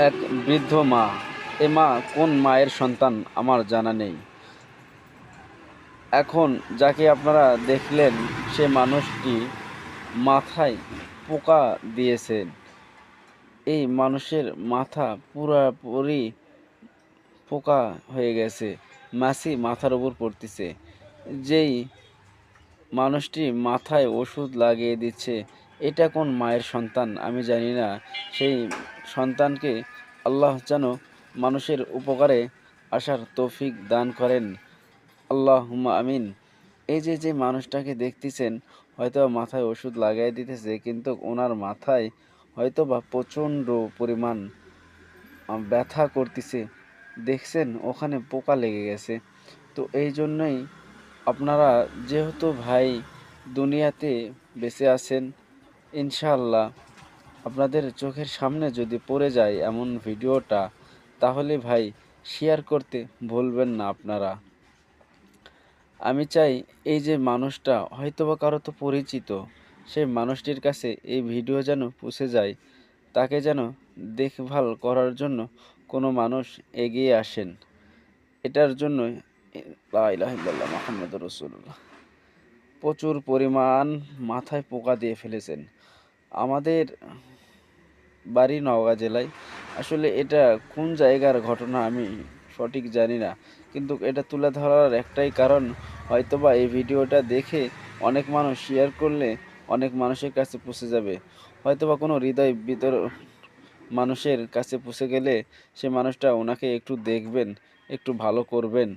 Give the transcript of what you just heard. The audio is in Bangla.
এক বৃদ্ধ মা। এ মা কোন মায়ের সন্তান আমার জানা নেই। এখন যাকে আপনারা দেখলেন সে মানুষটি মাথায় পোকা দিয়েছেন। এই মানুষের মাথা পুরাপুরি পোকা হয়ে গেছে, মাছি মাথার উপর পড়তেছে। যেই মানুষটি মাথায় ওষুধ লাগিয়ে দিচ্ছে, এটা কোন মায়ের সন্তান আমি জানি না। সেই সন্তানকে আল্লাহ যেন মানুষের উপকারে আসার তৌফিক দান করেন। আল্লাহুম্মা আমিন। এই যে যে মানুষটাকে দেখতেছেন, হয়তো মাথায় ওষুধ লাগাই দিতেছে, কিন্তু ওনার মাথায় হয়তো বা প্রচণ্ড পরিমাণ ব্যথা করতেছে। দেখছেন ওখানে পোকা লেগে গেছে। তো এই জন্যই আপনারা, যেহেতু ভাই দুনিয়াতে বেঁচে আছেন, ইনশাআল্লাহ আপনাদের চোখের সামনে যদি পড়ে যায় এমন ভিডিওটা, তাহলে ভাই শেয়ার করতে ভুলবেন না আপনারা। আমি চাই এই যে মানুষটা হয়তোবা কারো তো পরিচিত, সেই মানুষটির কাছে এই ভিডিও যেন পৌঁছে যায়, তাকে যেন দেখভাল করার জন্য কোনো মানুষ এগিয়ে আসেন। এটার জন্য লা ইলাহা ইল্লাল্লাহ মুহাম্মাদুর রাসূলুল্লাহ প্রচুর পরিমাণ মাথায় পোকা দিয়ে ফেলেছেন। আমাদের বাড়ি নওগাঁ জেলায়। আসলে এটা কোন জায়গার ঘটনা আমি সঠিক জানি না। কিন্তু এটা তুলে ধরার একটাই কারণ, হয়তোবা এই ভিডিওটা দেখে অনেক মানুষ শেয়ার করলে অনেক মানুষের কাছে পৌঁছে যাবে। হয়তোবা কোনো হৃদয় মানুষের কাছে পৌঁছে গেলে সে মানুষটা ওনাকে একটু দেখবেন, একটু ভালো করবেন।